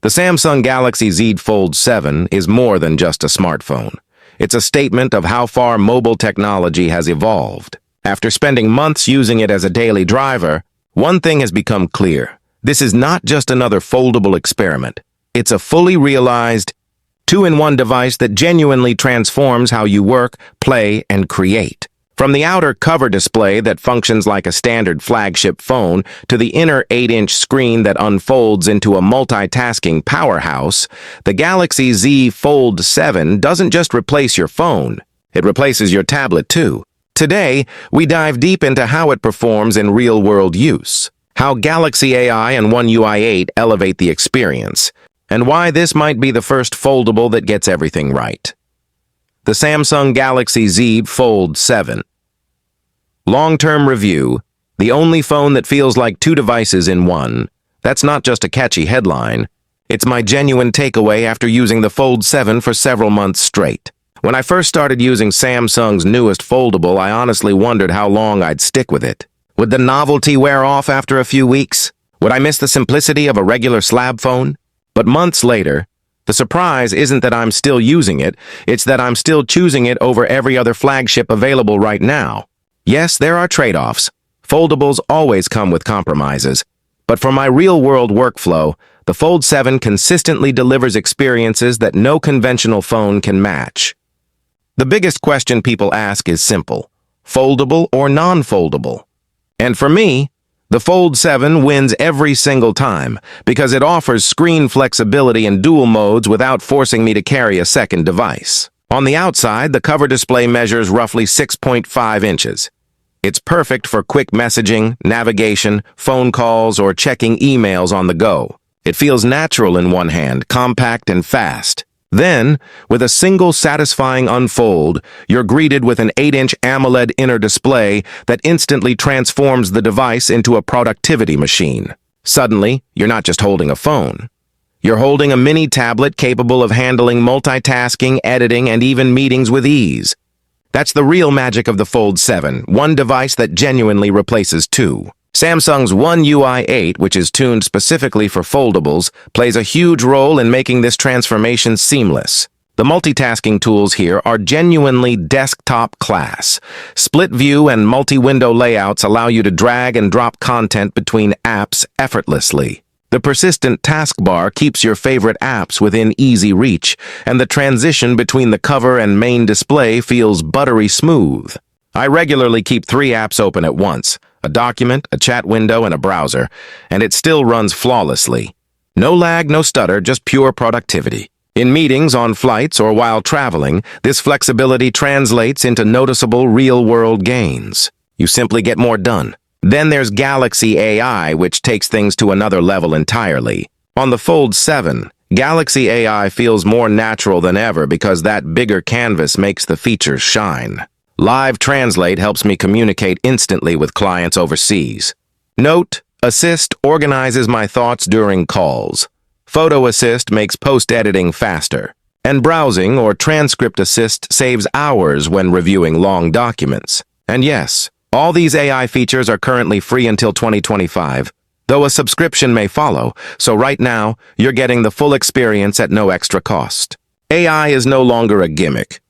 The Samsung Galaxy Z Fold 7 is more than just a smartphone. It's a statement of how far mobile technology has evolved. After spending months using it as a daily driver, one thing has become clear. This is not just another foldable experiment. It's a fully realized, two-in-one device that genuinely transforms how you work, play, and create. From the outer cover display that functions like a standard flagship phone to the inner 8-inch screen that unfolds into a multitasking powerhouse, the Galaxy Z Fold 7 doesn't just replace your phone, it replaces your tablet too. Today, we dive deep into how it performs in real-world use, how Galaxy AI and One UI 8 elevate the experience, and why this might be the first foldable that gets everything right. The Samsung Galaxy Z Fold 7. Long-term review, the only phone that feels like two devices in one. That's not just a catchy headline. It's my genuine takeaway after using the Fold 7 for several months straight. When I first started using Samsung's newest foldable, I honestly wondered how long I'd stick with it. Would the novelty wear off after a few weeks? Would I miss the simplicity of a regular slab phone? But months later, the surprise isn't that I'm still using it, it's that I'm still choosing it over every other flagship available right now. Yes, there are trade-offs. Foldables always come with compromises. But for my real-world workflow, the Fold 7 consistently delivers experiences that no conventional phone can match. The biggest question people ask is simple: foldable or non-foldable? And for me, the Fold 7 wins every single time because it offers screen flexibility in dual modes without forcing me to carry a second device. On the outside, the cover display measures roughly 6.5 inches. It's perfect for quick messaging, navigation, phone calls, or checking emails on the go. It feels natural in one hand, compact and fast. Then, with a single satisfying unfold, you're greeted with an 8-inch AMOLED inner display that instantly transforms the device into a productivity machine. Suddenly, you're not just holding a phone. You're holding a mini tablet capable of handling multitasking, editing, and even meetings with ease. That's the real magic of the Fold 7, one device that genuinely replaces two. Samsung's One UI 8, which is tuned specifically for foldables, plays a huge role in making this transformation seamless. The multitasking tools here are genuinely desktop class. Split view and multi-window layouts allow you to drag and drop content between apps effortlessly. The persistent taskbar keeps your favorite apps within easy reach, and the transition between the cover and main display feels buttery smooth. I regularly keep 3 apps open at once: a document, a chat window, and a browser, and it still runs flawlessly. No lag, no stutter, just pure productivity. In meetings, on flights, or while traveling, this flexibility translates into noticeable real-world gains. You simply get more done. Then there's Galaxy AI, which takes things to another level entirely. On the Fold 7, Galaxy AI feels more natural than ever because that bigger canvas makes the features shine. Live Translate helps me communicate instantly with clients overseas. Note Assist organizes my thoughts during calls. Photo Assist makes post-editing faster. And Browsing or Transcript Assist saves hours when reviewing long documents. And yes, all these AI features are currently free until 2025, though a subscription may follow, so right now, you're getting the full experience at no extra cost. AI is no longer a gimmick.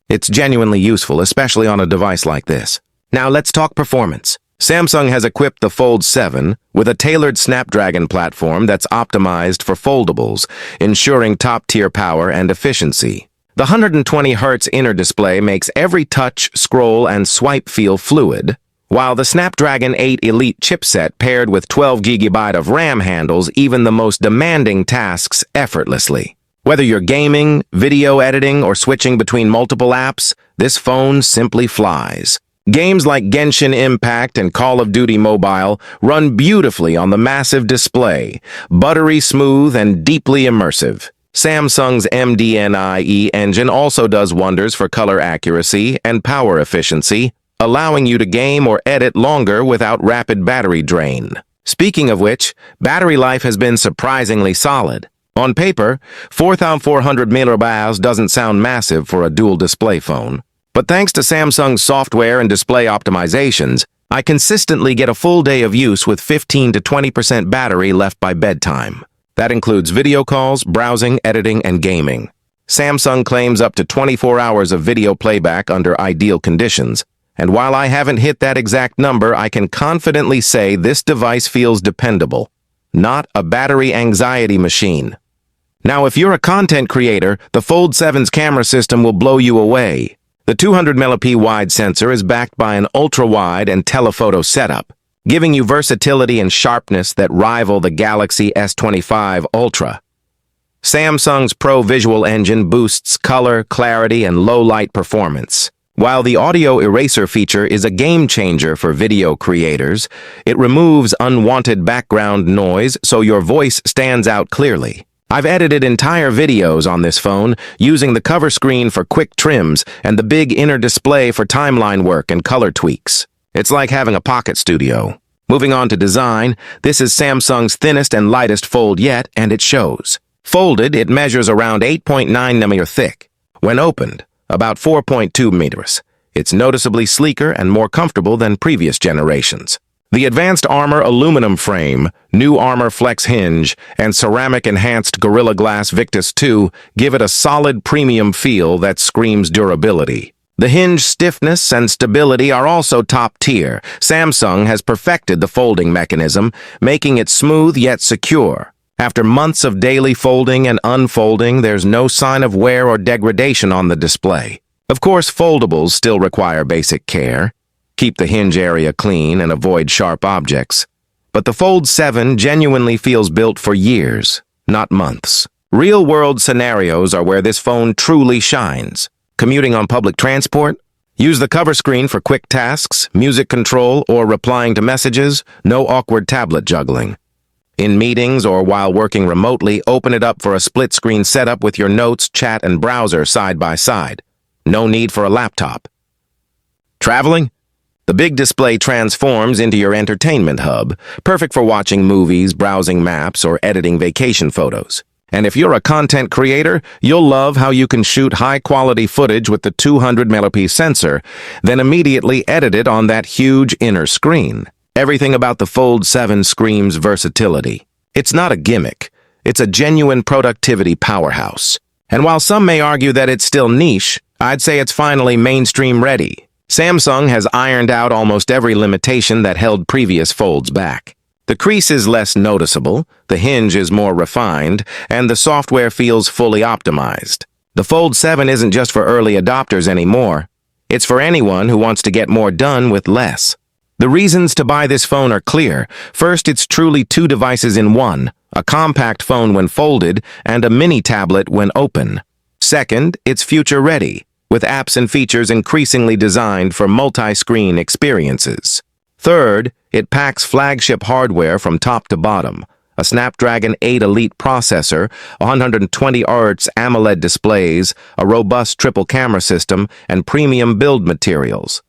It's genuinely useful, especially on a device like this. Now let's talk performance. Samsung has equipped the Fold 7 with a tailored Snapdragon platform that's optimized for foldables, ensuring top-tier power and efficiency. The 120Hz inner display makes every touch, scroll, and swipe feel fluid, while the Snapdragon 8 Elite chipset paired with 12GB of RAM handles even the most demanding tasks effortlessly. Whether you're gaming, video editing, or switching between multiple apps, this phone simply flies. Games like Genshin Impact and Call of Duty Mobile run beautifully on the massive display, buttery smooth and deeply immersive. Samsung's MDNIE engine also does wonders for color accuracy and power efficiency, allowing you to game or edit longer without rapid battery drain. Speaking of which, battery life has been surprisingly solid. On paper, 4,400 mAh doesn't sound massive for a dual-display phone. But thanks to Samsung's software and display optimizations, I consistently get a full day of use with 15 to 20% battery left by bedtime. That includes video calls, browsing, editing, and gaming. Samsung claims up to 24 hours of video playback under ideal conditions, and while I haven't hit that exact number, I can confidently say this device feels dependable, not a battery anxiety machine. Now, if you're a content creator, the Fold 7's camera system will blow you away. The 200MP wide sensor is backed by an ultra-wide and telephoto setup, giving you versatility and sharpness that rival the Galaxy S25 Ultra. Samsung's Pro Visual Engine boosts color, clarity, and low-light performance. While the audio eraser feature is a game-changer for video creators, it removes unwanted background noise so your voice stands out clearly. I've edited entire videos on this phone using the cover screen for quick trims and the big inner display for timeline work and color tweaks. It's like having a pocket studio. Moving on to design, this is Samsung's thinnest and lightest fold yet, and it shows. Folded, it measures around 8.9mm thick. When opened, about 4.2 meters. It's noticeably sleeker and more comfortable than previous generations. The Advanced Armor aluminum frame, new Armor Flex hinge, and ceramic-enhanced Gorilla Glass Victus 2 give it a solid premium feel that screams durability. The hinge stiffness and stability are also top tier. Samsung has perfected the folding mechanism, making it smooth yet secure. After months of daily folding and unfolding, there's no sign of wear or degradation on the display. Of course, foldables still require basic care. Keep the hinge area clean and avoid sharp objects. But the Fold 7 genuinely feels built for years, not months. Real-world scenarios are where this phone truly shines. Commuting on public transport? Use the cover screen for quick tasks, music control, or replying to messages. No awkward tablet juggling. In meetings or while working remotely, open it up for a split-screen setup with your notes, chat, and browser side by side. No need for a laptop. Traveling? The big display transforms into your entertainment hub, perfect for watching movies, browsing maps, or editing vacation photos. And if you're a content creator, you'll love how you can shoot high-quality footage with the 200MP sensor, then immediately edit it on that huge inner screen. Everything about the Fold 7 screams versatility. It's not a gimmick. It's a genuine productivity powerhouse. And while some may argue that it's still niche, I'd say it's finally mainstream ready. Samsung has ironed out almost every limitation that held previous folds back. The crease is less noticeable, the hinge is more refined, and the software feels fully optimized. The Fold 7 isn't just for early adopters anymore. It's for anyone who wants to get more done with less. The reasons to buy this phone are clear. First, it's truly two devices in one, a compact phone when folded and a mini tablet when open. Second, it's future-ready, with apps and features increasingly designed for multi-screen experiences. Third, it packs flagship hardware from top to bottom, a Snapdragon 8 Elite processor, 120Hz AMOLED displays, a robust triple camera system, and premium build materials.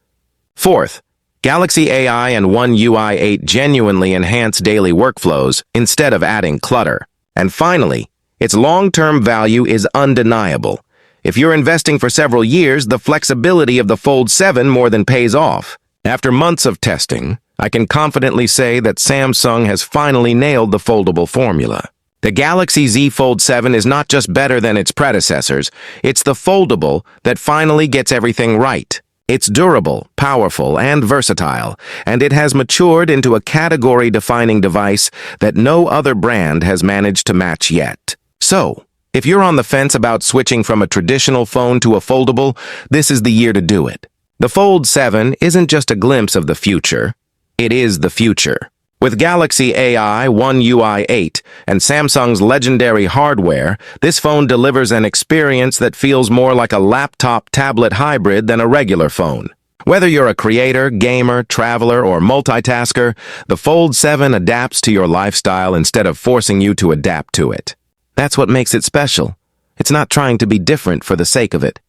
Fourth, Galaxy AI and One UI 8 genuinely enhance daily workflows instead of adding clutter. And finally, its long-term value is undeniable. If you're investing for several years, the flexibility of the Fold 7 more than pays off. After months of testing, I can confidently say that Samsung has finally nailed the foldable formula. The Galaxy Z Fold 7 is not just better than its predecessors, it's the foldable that finally gets everything right. It's durable, powerful, and versatile, and it has matured into a category-defining device that no other brand has managed to match yet. So, if you're on the fence about switching from a traditional phone to a foldable, this is the year to do it. The Fold 7 isn't just a glimpse of the future, it is the future. With Galaxy AI, One UI 8, and Samsung's legendary hardware, this phone delivers an experience that feels more like a laptop-tablet hybrid than a regular phone. Whether you're a creator, gamer, traveler, or multitasker, the Fold 7 adapts to your lifestyle instead of forcing you to adapt to it. That's what makes it special. It's not trying to be different for the sake of it.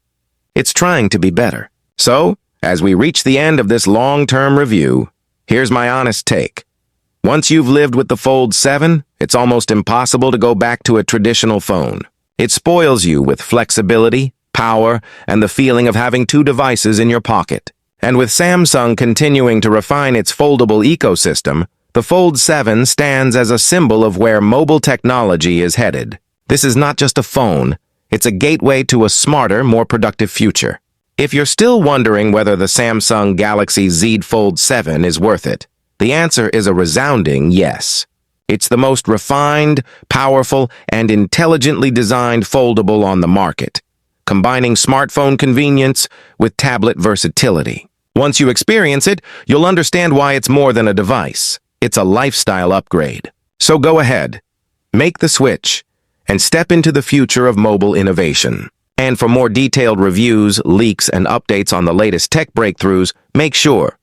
It's trying to be better. So, as we reach the end of this long-term review, here's my honest take. Once you've lived with the Fold 7, it's almost impossible to go back to a traditional phone. It spoils you with flexibility, power, and the feeling of having two devices in your pocket. And with Samsung continuing to refine its foldable ecosystem, The Fold 7 stands as a symbol of where mobile technology is headed. This is not just a phone, it's a gateway to a smarter, more productive future. If you're still wondering whether the Samsung Galaxy Z Fold 7 is worth it, the answer is a resounding yes. It's the most refined, powerful, and intelligently designed foldable on the market, combining smartphone convenience with tablet versatility. Once you experience it, you'll understand why it's more than a device. It's a lifestyle upgrade. So go ahead, make the switch, and step into the future of mobile innovation. And for more detailed reviews, leaks, and updates on the latest tech breakthroughs, make sure